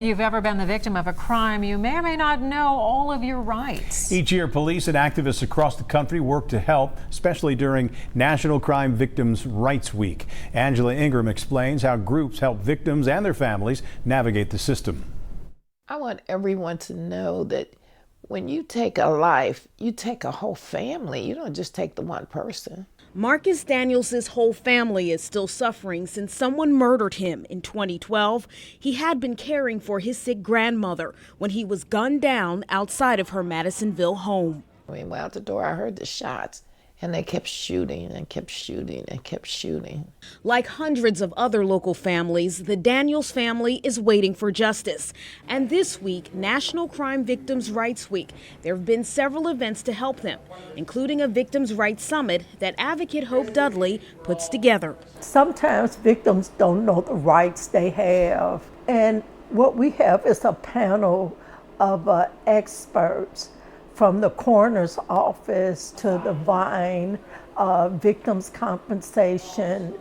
You've ever been the victim of a crime, you may or may not know all of your rights. Each year, police and activists across the country work to help, especially during National Crime Victims' Rights Week. Angela Ingram explains how groups help victims and their families navigate the system. I want everyone to know that when you take a life, you take a whole family. You don't just take the one person. Margaret Daniels' whole family is still suffering since someone murdered him in 2012. He had been caring for his sick grandmother when he was gunned down outside of her Madisonville home. We went out the door, I heard the shots, and they kept shooting and kept shooting and kept shooting. Like hundreds of other local families, the Daniels family is waiting for justice. And this week, National Crime Victims' Rights Week, there have been several events to help them, including a Victims' Rights Summit that advocate Hope Dudley puts together. Sometimes victims don't know the rights they have. And what we have is a panel of experts from the coroner's office to the VINE, victims compensation.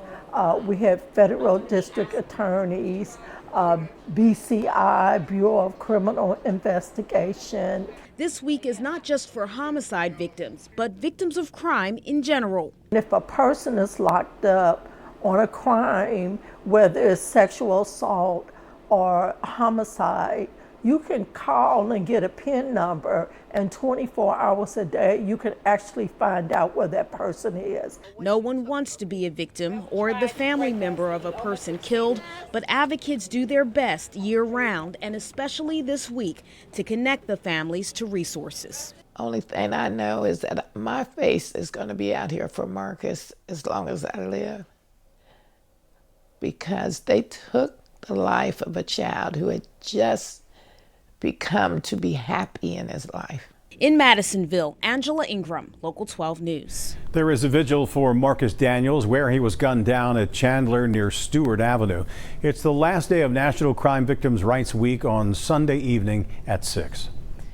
We have federal district attorneys, BCI, Bureau of Criminal Investigation. This week is not just for homicide victims, but victims of crime in general. If a person is locked up on a crime, whether it's sexual assault or homicide, you can call and get a PIN number, and 24 hours a day you can actually find out where that person is. No one wants to be a victim or the family member of a person killed, but advocates do their best year-round, and especially this week, to connect the families to resources. Only thing I know is that my face is going to be out here for Marcus as long as I live, because they took the life of a child who had just become to be happy in his life. In Madisonville, Angela Ingram, Local 12 News. There is a vigil for Margaret Daniels where he was gunned down at Chandler near Stewart Avenue. It's the last day of National Crime Victims' Rights Week on Sunday evening at 6.